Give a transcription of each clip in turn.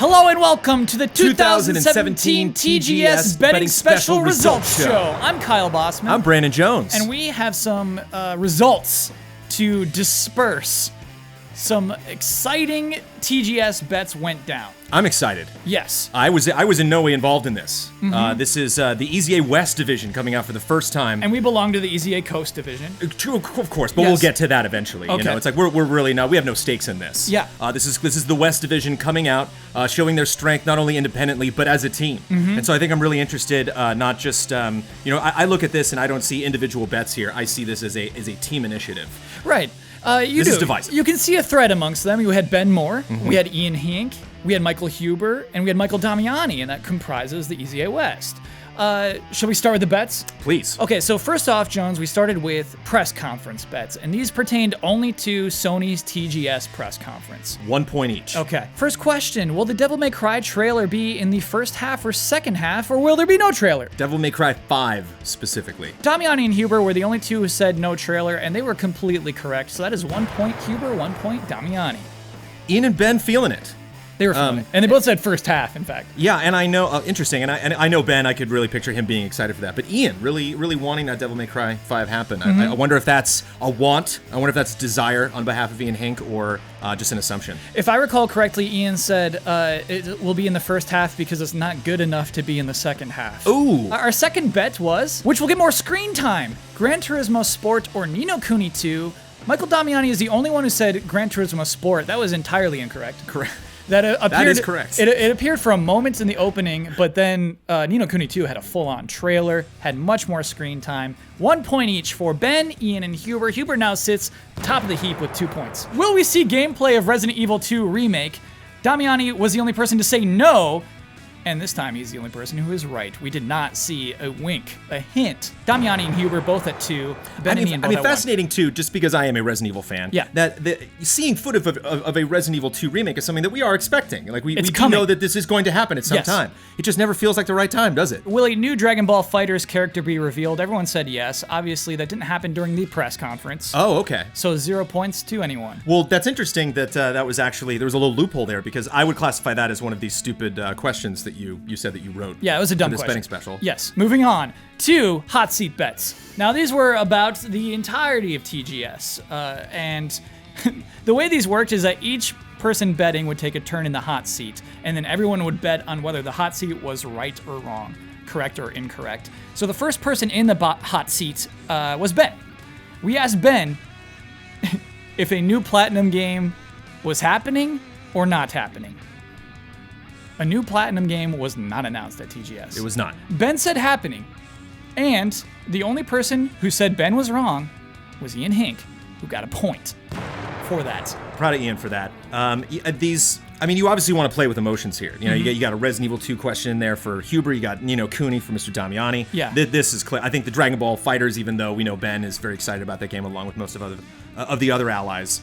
Hello and welcome to the 2017 TGS Betting Special Results Show. I'm Kyle Bossman. I'm Brandon Jones. And we have some results to disperse. Some exciting TGS bets went down. I'm excited. Yes. I was in no way involved in this. This is the Easy A West division coming out for the first time. And we belong to the Easy A Coast division. True, of course, but we'll get to that eventually. Okay. You know, it's like we're really not. We have no stakes in this. Yeah. This is the West division coming out, showing their strength not only independently but as a team. And so I think I'm really interested. Not just I look at this and I don't see individual bets here. I see this as a team initiative. Right. This is divisive. You can see a thread amongst them. You had Ben Moore, we had Ian Hink, we had Michael Huber, and we had Michael Damiani, and that comprises the Easy A West. Shall we start with the bets? Please. Okay, so first off, Jones, we started with press conference bets, and these pertained only to Sony's TGS press conference. 1 point each. Okay. First question, will the Devil May Cry trailer be in the first half or second half, or will there be no trailer? Devil May Cry 5 specifically. Damiani and Huber were the only two who said no trailer, and they were completely correct, so that is 1 point Huber, 1 point Damiani. Ian and Ben feeling it. They were feeling it. And they both said first half, in fact. Yeah, and I know, interesting, and I know Ben, I could really picture him being excited for that. But Ian, really wanting that Devil May Cry 5 happen. I wonder if that's a want, I wonder if that's desire on behalf of Ian Hink, or just an assumption. If I recall correctly, Ian said it will be in the first half because it's not good enough to be in the second half. Ooh. Our second bet was, which will get more screen time, Gran Turismo Sport or Ni no Kuni 2. Michael Damiani is the only one who said Gran Turismo Sport. That was entirely incorrect. Correct. That appeared, that is correct. It appeared for a moment in the opening, but then Ni no Kuni 2 had a full-on trailer, had much more screen time. 1 point each for Ben, Ian, and Huber. Huber now sits top of the heap with 2 points. Will we see gameplay of Resident Evil 2 Remake? Damiani was the only person to say no, and this time he's the only person who is right. We did not see a wink, a hint. Damiani and Huber both at 2. Ben and Ian both at 1. Fascinating too, just because I am a Resident Evil fan. Yeah. That seeing footage of a Resident Evil 2 remake is something that we are expecting. Like we do coming. know that this is going to happen at some time. It just never feels like the right time, does it? Will a new Dragon Ball FighterZ character be revealed? Everyone said yes. Obviously, that didn't happen during the press conference. Oh, okay. So 0 points to anyone. Well, that's interesting that that was actually, there was a little loophole there, because I would classify that as one of these stupid questions that you said that you wrote. Yeah, it was a dumb for this question. betting special. Yes. Moving on to hot seat bets. Now, these were about the entirety of TGS, and the way these worked is that each person betting would take a turn in the hot seat, and then everyone would bet on whether the hot seat was right or wrong, correct or incorrect. So the first person in the hot seat was Ben. We asked Ben if a new Platinum game was happening or not happening. A new Platinum game was not announced at TGS. It was not. Ben said happening. And the only person who said Ben was wrong was Ian Hink, who got a point for that. Proud of Ian for that. You obviously want to play with emotions here. You know, you got a Resident Evil 2 question in there for Huber. You got Ni no Kuni for Mr. Damiani. Yeah. This is clear. I think the Dragon Ball FighterZ, even though we know Ben is very excited about that game along with most of the other allies.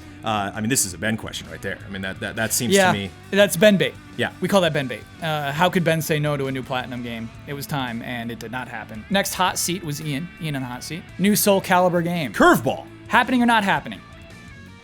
This is a Ben question right there. I mean, that seems to me. That's Ben bait. Yeah. We call that Ben bait. How could Ben say no to a new Platinum game? It was time, and it did not happen. Next hot seat was Ian. Ian on the hot seat. New Soul Calibur game. Curveball. Happening or not happening?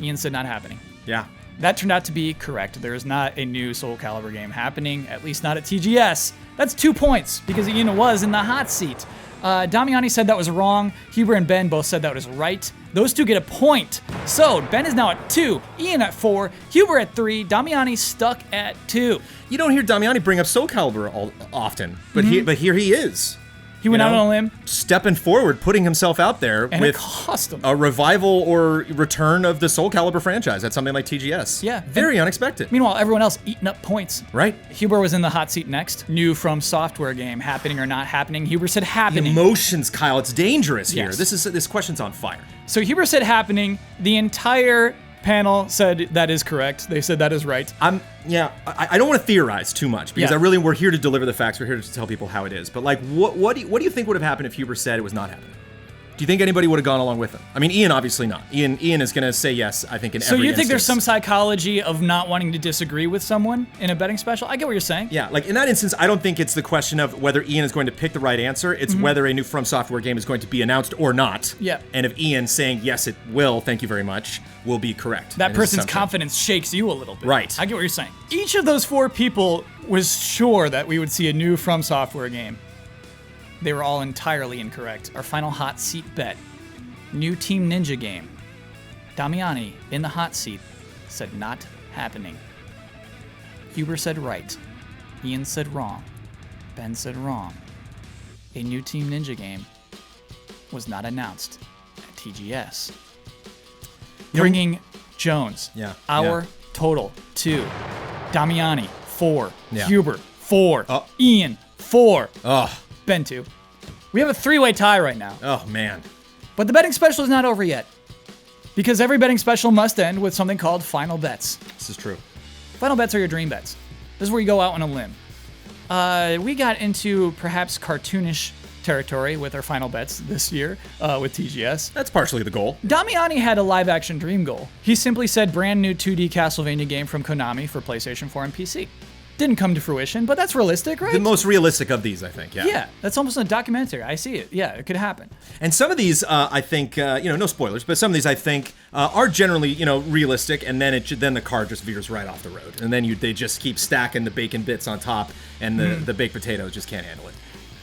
Ian said not happening. Yeah. That turned out to be correct. There is not a new Soul Calibur game happening, at least not at TGS. That's 2 points, because Ian was in the hot seat. Damiani said that was wrong. Huber and Ben both said that was right. Those two get a point. So Ben is now at 2, Ian at 4, Huber at 3, Damiani stuck at 2. You don't hear Damiani bring up Soul Calibur often, but here he is. He went out on a limb, stepping forward, putting himself out there and with it cost him. A revival or return of the Soul Calibur franchise at something like TGS. Yeah. Very unexpected. Meanwhile, everyone else eating up points. Right. Huber was in the hot seat next. New From Software game, happening or not happening. Huber said happening. Emotions, Kyle. It's dangerous here. Yes. This question's on fire. So Huber said happening. The entire panel said that is correct. They said that is right. I don't want to theorize too much, because we're here to deliver the facts. We're here to tell people how it is. But like, what do you think would have happened if Huber said it was not happening? Do you think anybody would have gone along with him? I mean, Ian obviously not. Ian is going to say yes, I think, in every So you think there's some instance. psychology of not wanting to disagree with someone in a betting special? I get what you're saying. Yeah, like in that instance, I don't think it's the question of whether Ian is going to pick the right answer. It's whether a new From Software game is going to be announced or not. Yeah. And if Ian saying, yes, it will, thank you very much, will be correct. That in his person's assumption. confidence shakes you a little bit. Right. I get what you're saying. Each of those 4 people was sure that we would see a new From Software game. They were all entirely incorrect. Our final hot seat bet. New Team Ninja game. Damiani, in the hot seat, said not happening. Huber said right. Ian said wrong. Ben said wrong. A new Team Ninja game was not announced at TGS. Bringing Jones, Yeah, our yeah. total to Damiani, 4. Yeah. Huber, 4. Oh. Ian, 4. Oh, Ben, 2. We have a 3-way tie right now. oh man. But the betting special is not over yet. Because every betting special must end with something called final bets. This is true. Final bets are your dream bets. This is where you go out on a limb. We got into perhaps cartoonish territory with our final bets this year with TGS. That's partially the goal. Damiani had a live-action dream goal. He simply said brand new 2D Castlevania game from Konami for PlayStation 4 and PC. Didn't come to fruition, but that's realistic, right? The most realistic of these, I think, yeah. Yeah, that's almost a documentary. I see it. Yeah, it could happen. And some of these, I think, no spoilers, but some of these, I think, are generally, realistic, and then then the car just veers right off the road. And then they just keep stacking the bacon bits on top, and the baked potatoes just can't handle it.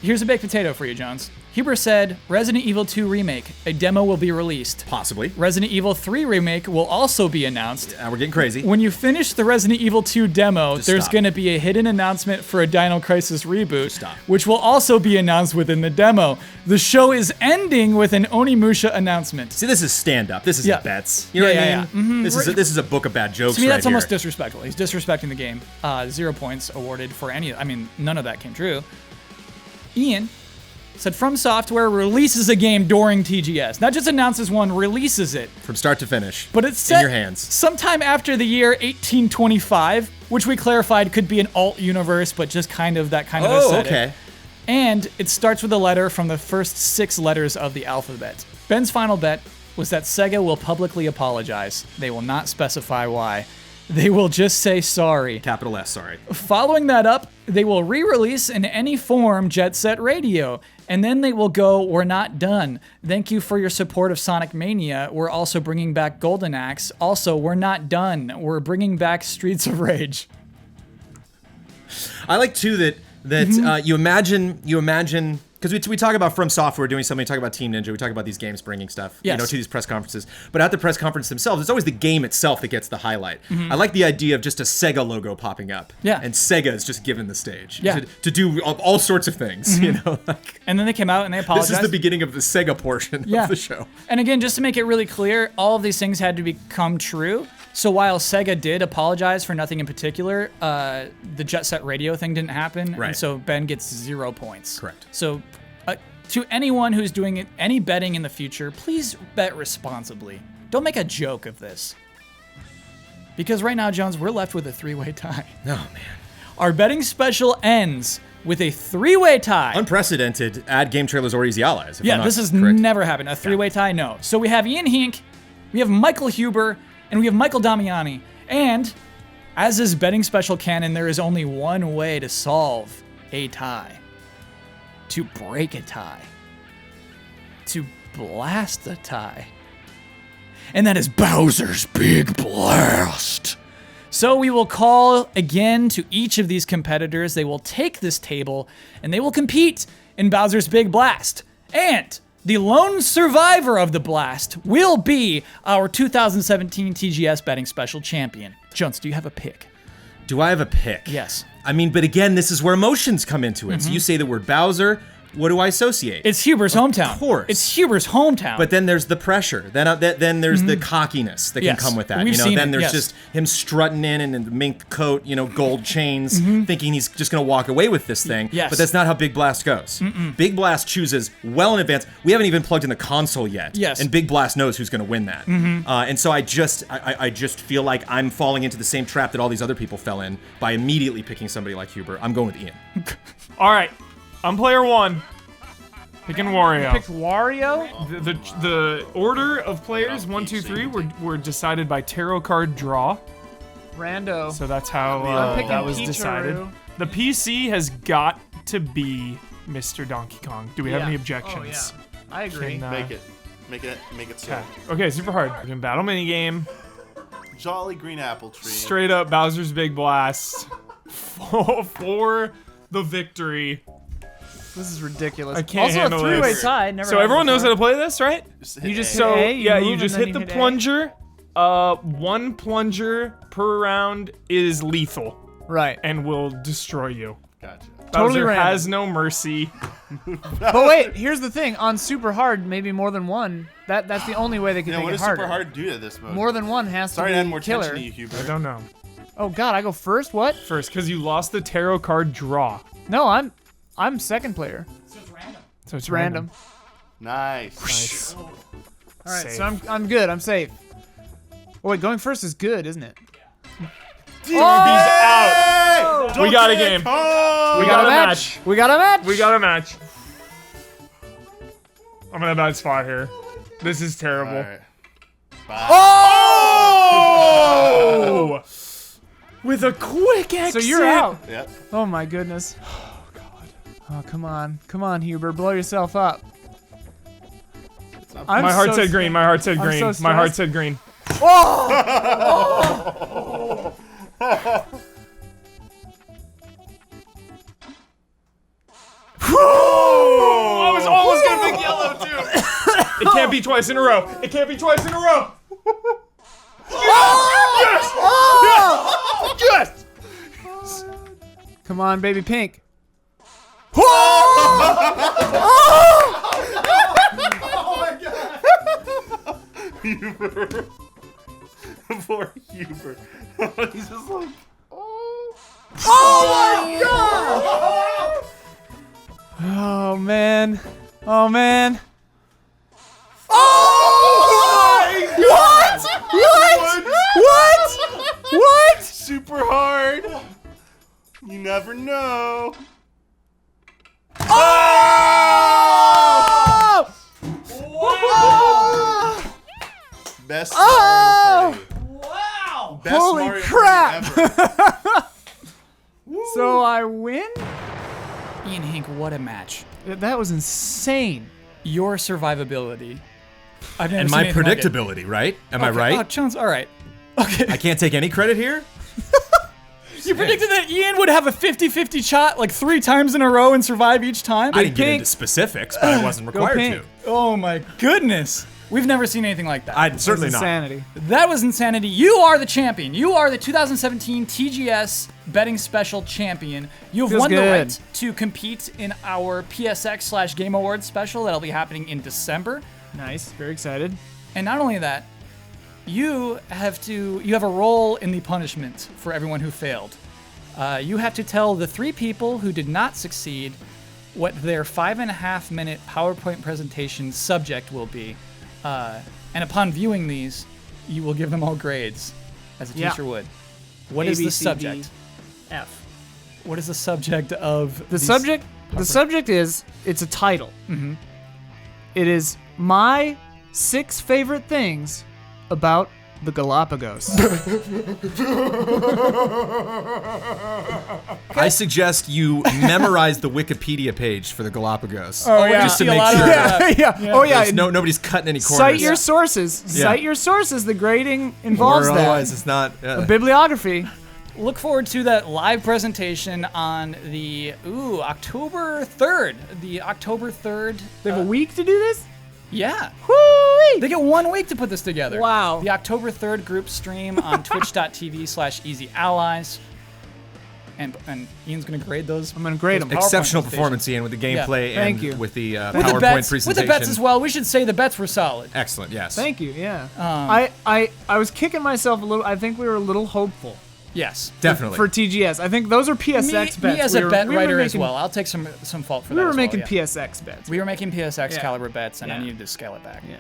Here's a baked potato for you, Jones. Huber said Resident Evil 2 Remake, a demo will be released. Possibly. Resident Evil 3 Remake will also be announced. We're getting crazy. When you finish the Resident Evil 2 demo, Just there's stop. going to be a hidden announcement for a Dino Crisis reboot, stop. which will also be announced within the demo. The show is ending with an Onimusha announcement. See, this is stand-up. This isn't Yeah. bets. You know what I mean? This is a book of bad jokes To me, right that's here. almost disrespectful. He's disrespecting the game. 0 points awarded for any. I mean, none of that came true. Ian said From Software releases a game during TGS. Not just announces one, releases it. From start to finish. But it's in set your hands. sometime after the year 1825, which we clarified could be an alt universe, but just kind of that kind of Oh, aesthetic. okay. And it starts with a letter from the first 6 letters of the alphabet. Ben's final bet was that Sega will publicly apologize. They will not specify why. They will just say sorry. Capital S, sorry. Following that up, they will re-release in any form Jet Set Radio. And then they will go, we're not done. Thank you for your support of Sonic Mania. We're also bringing back Golden Axe. Also, we're not done. We're bringing back Streets of Rage. I like too that you imagine because we talk about From Software doing something, we talk about Team Ninja, we talk about these games bringing stuff, Yes. to these press conferences. But at the press conference themselves, it's always the game itself that gets the highlight. I like the idea of just a Sega logo popping up, Yeah. and Sega is just given the stage Yeah. to do all sorts of things. Like, And then they came out and they apologized. this is the beginning of the Sega portion of the show. And again, just to make it really clear, all of these things had to become true. So while Sega did apologize for nothing in particular, the Jet Set Radio thing didn't happen. Right. And so Ben gets 0 points. Correct. So to anyone who's doing any betting in the future, please bet responsibly. Don't make a joke of this. Because right now, Jones, we're left with a 3-way tie. Oh man, Our betting special ends with a 3-way tie. unprecedented. Add game trailers or easy allies. if I'm Yeah, not this has correct. never happened. A 3-way tie, no. So we have Ian Hink, we have Michael Huber, and we have Michael Damiani. And as is betting special canon, there is only one way to solve a tie. To break a tie. To blast a tie. And that is Bowser's Big Blast. So we will call again to each of these competitors. They will take this table and they will compete in Bowser's Big Blast. And the lone survivor of the blast will be our 2017 TGS Betting Special champion. Jones, do you have a pick? Do I have a pick? Yes. I mean, but again, this is where emotions come into it. So you say the word Bowser, what do I associate? It's Huber's hometown. Of course. It's Huber's hometown. But then there's the pressure. Then there's the cockiness that Yes. can come with that. We've seen then it, there's yes. just him strutting in the mink coat, gold chains, thinking he's just gonna walk away with this thing. Yes. But that's not how Big Blast goes. Big Blast chooses well in advance. We haven't even plugged in the console yet. Yes. And Big Blast knows who's gonna win that. And so I just feel like I'm falling into the same trap that all these other people fell in by immediately picking somebody like Huber. I'm going with Ian. All right, I'm player 1. Picking Wario. Picked Wario. The order of players 1, 2, 3 were decided by tarot card draw. Rando. So that's how I'm picking that was Peach decided. Aru. The PC has got to be Mr. Donkey Kong. Do we have any objections? Oh, yeah. I agree. Can, Make it so. Okay, super hard. In battle minigame, Jolly Green Apple Tree. straight up Bowser's Big Blast for the victory. This is ridiculous. I can't also handle a three-way this. tie. Never So had everyone knows how before. to play this, right? You just hit hit So A, you yeah, move, you and just then hit the hit A. plunger. One plunger per round is lethal Right. and will destroy you. Gotcha. Totally Bowser random. has no mercy. But wait, here's the thing. On super hard, maybe more than one. That's the only way they can You know, make what it does harder. super hard do to this mode? More than one has Sorry to to be add more killer. tension to you, Huber. I don't know. Oh God, I go first. What? First, because you lost the tarot card draw. No, I'm second player. So it's Random. Nice. Nice. All right, Safe. so I'm good. I'm safe. Oh wait, going first is good, isn't it? He's out. We got a game. We got a match. We got a match. We got a match. I'm in a bad spot here. This is terrible. All right. Bye. Oh! With a quick exit. So you're out. Yep. Oh my goodness. Oh God. Oh come on, Huber, blow yourself up. I'm My heart so said green. My heart said I'm green. so My heart stressed. said green. I was almost gonna pick yellow too. It can't be twice in a row. It can't be twice in a row. Yes! Yes! Yes! Come on, baby pink. Huber. Poor Huber. He's just like, Oh man. Oh man. What? super hard. You never know. Best Mario Party. Wow! Best Holy Mario crap. Party ever. So I win? Ian Hink, what a match. That was insane. Your survivability. I've never And seen my anything like it. predictability, right? Am I Okay. right? Oh, Jones, all right. Okay. I can't take any credit here? You predicted that Ian would have a 50-50 shot like 3 times in a row and survive each time? I didn't get Pink. into specifics, but I wasn't Go required Pink. to. Oh my goodness. We've never seen anything like that. I'd certainly not. Insanity. That was insanity. You are the champion. You are the 2017 TGS Betting Special Champion. You've Feels won the good. right to compete in our PSX/Game Awards special that'll be happening in December. Nice. Very excited. And not only that, you have a role in the punishment for everyone who failed. You have to tell the 3 people who did not succeed what their 5.5 minute PowerPoint presentation subject will be. And upon viewing these, you will give them all grades, as a Yeah. teacher would. What A, is B, the C, subject? D, F. What is the subject of The subject is, it's a title. Mm-hmm. It is my 6 favorite things about the Galapagos. I suggest you memorize the Wikipedia page for the Galapagos. Oh, yeah. Just to See a make lot of sure that. yeah. Oh yeah. there's nobody's cutting any corners. Cite your sources. Yeah. Cite your sources. The grading involves or that. otherwise it's not. Bibliography. Look forward to that live presentation on the October 3rd. The October 3rd. They have a week to do this? Yeah. Woo! They get 1 week to put this together. Wow. The October 3rd group stream on twitch.tv/easyallies. And Ian's going to grade those. I'm going to grade them. Exceptional PowerPoint performance, Ian, with the gameplay Yeah. Thank and you. with the With PowerPoint the bets, presentation. with the bets as well. We should say the bets were solid. Excellent, yes. Thank you, yeah. I was kicking myself a little. I think we were a little hopeful Yes. Definitely. for TGS. I think those are PSX bets. Me as a bet we were writer as making- well. I'll take some fault for We that were as well, making yeah. PSX bets. We were making PSX Yeah. caliber bets, and I Yeah. needed to scale it back. Yeah.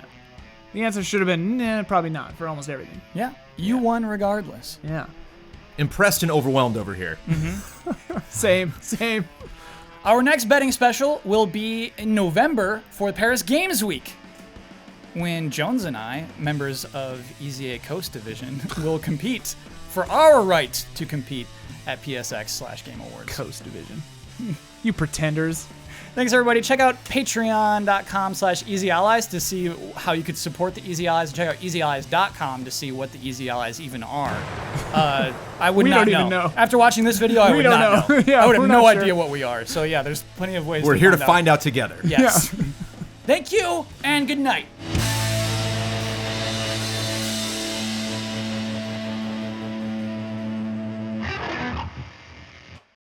The answer should have been, nah, probably not, for almost everything. Yeah. You won regardless. Yeah. Impressed and overwhelmed over here. Same. Our next betting special will be in November for Paris Games Week, when Jones and I, members of EZA Coast Division, will compete for our right to compete at PSX/Game Awards. Coast Division. You pretenders. Thanks, everybody. Check out patreon.com/EasyAllies to see how you could support the Easy Allies. Check out easyallies.com to see what the Easy Allies even are. I would We not don't even know. After watching this video, I would don't not know. know. Yeah, I would have we're no not sure. idea what we are. So yeah, there's plenty of ways We're to here to find find out together. Yes. Thank you, and good night.